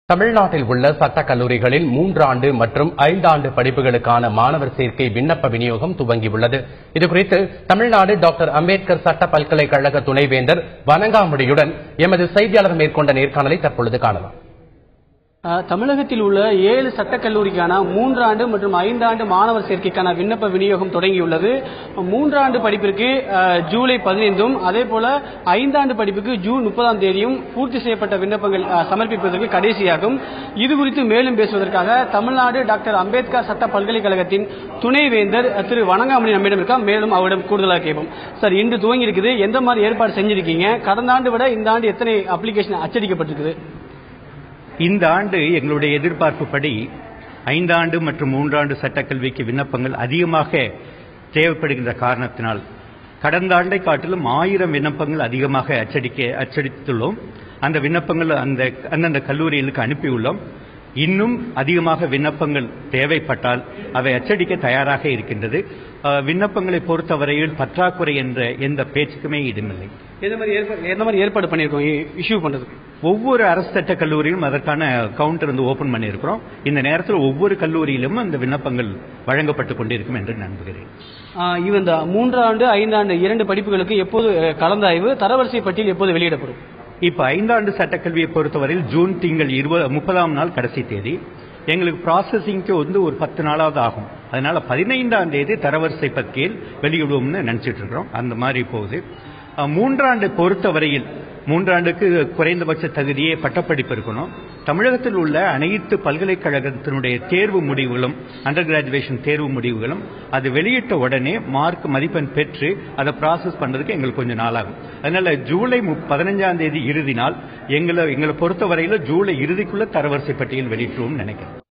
தமிழ்நாட்டில் உள்ள சட்டக் கல்லூரிகளில் 3 ஆண்டு மற்றும் 5 ஆண்டு படிப்புகளுக்கான மாணவர் சேர்க்கை விண்ணப்ப விநியோகம் துவங்கியுள்ளது. இதுகுறித்து தமிழ்நாடு டாக்டர் அம்பேத்கர் சட்ட பல்கலைக்கழக துணைவேந்தர் வணங்காமுடியுடன் எமது செய்தியாளர் மேற்கொண்ட நேர்காணலை தற்பொழுது காணலாம். தமிழகத்தில் உள்ள 7 சட்டக் கல்லூரிக்கான 3 ஆண்டு மற்றும் 5 ஆண்டு மாணவர் சேர்க்கைக்கான விண்ணப்ப விநியோகம் தொடங்கியுள்ளது. 3 ஆண்டு படிப்பிற்கு ஜூலை 15 அதேபோல 5 ஆண்டு படிப்புக்கு ஜூன் 30 தேதியும் பூர்த்தி செய்யப்பட்ட விண்ணப்பங்கள் சமர்ப்பிப்பதற்கு கடைசியாகும். இதுகுறித்து மேலும் பேசுவதற்காக தமிழ்நாடு டாக்டர் அம்பேத்கர் சட்ட பல்கலைக்கழகத்தின் துணைவேந்தர் திரு வணங்காமுடி நம்மிடம் இருக்கா. மேலும் அவரிடம் கூடுதலாக கேட்போம். சார், இன்று துவங்கி இருக்குது, எந்த மாதிரி ஏற்பாடு செஞ்சிருக்கீங்க? கடந்த ஆண்டு விட இந்த ஆண்டு எத்தனை அப்ளிகேஷன் அச்சடிக்கப்பட்டிருக்குது? இந்த ஆண்டு எங்களுடைய எதிர்பார்ப்புப்படி 5 ஆண்டு மற்றும் 3 ஆண்டு சட்டக்கல்விக்கு விண்ணப்பங்கள் அதிகமாக தேவைப்படுகின்ற காரணத்தினால் கடந்த ஆண்டை காட்டிலும் 1000 விண்ணப்பங்கள் அதிகமாக அச்சடித்துள்ளோம். அந்த விண்ணப்பங்கள் அந்தந்த கல்லூரிகளுக்கு அனுப்பியுள்ளோம். இன்னும் அதிகமாக விண்ணப்பங்கள் தேவைப்பட்டால் அவை அச்சடிக்க தயாராக இருக்கின்றது. விண்ணப்பங்களை பொறுத்தவரையில் பற்றாக்குறை என்ற எந்த பேச்சுக்குமே இடமில்லை. எந்த மாதிரி ஏற்பாடு பண்ணியிருக்கோம் இஷ்யூ பண்றது? ஒவ்வொரு அரசு சட்ட கல்லூரியிலும் அதற்கான கவுண்டர் ஓபன் பண்ணியிருக்கிறோம். இந்த நேரத்தில் ஒவ்வொரு கல்லூரியிலும் அந்த விண்ணப்பங்கள் வழங்கப்பட்டுக் கொண்டிருக்கும் என்று நம்புகிறேன். இந்த 3 ஆண்டு 5 ஆண்டு 2 படிப்புகளுக்கு எப்போது கலந்தாய்வு, தரவரிசை பட்டியல் எப்போது வெளியிடப்படும்? இப்ப 5 ஆண்டு சட்டக்கல்வியை பொறுத்தவரையில் ஜூன் திங்கள் 30ஆம் நாள் கடைசி தேதி. எங்களுக்கு ப்ராசஸிங்க்கு ஒரு 10 நாளாவது ஆகும். அதனால 15ஆம் தேதி தரவரிசை பட்டியல் வெளியிடுவோம்னு நினைச்சிட்டு இருக்கிறோம். அந்த மாதிரி போகுது. 3 ஆண்டை பொறுத்தவரையில் 3 ஆண்டுக்கு குறைந்தபட்ச தகுதியே பட்டப்படிப்பு இருக்கணும். தமிழகத்தில் உள்ள அனைத்து பல்கலைக்கழகத்தினுடைய தேர்வு முடிவுகளும், அண்டர் கிராஜுவேஷன் தேர்வு முடிவுகளும் அது வெளியிட்ட உடனே மார்க் மதிப்பெண் பெற்று அதை ப்ராசஸ் பண்றதுக்கு எங்களுக்கு கொஞ்சம் நாளாகும். அதனால ஜூலை 15ஆம் தேதி இறுதி நாள். எங்களை பொறுத்தவரையில் ஜூலை இறுதிக்குள்ள தரவரிசை பட்டியல் வெளியிட்டுருவோம் நினைக்கிறேன்.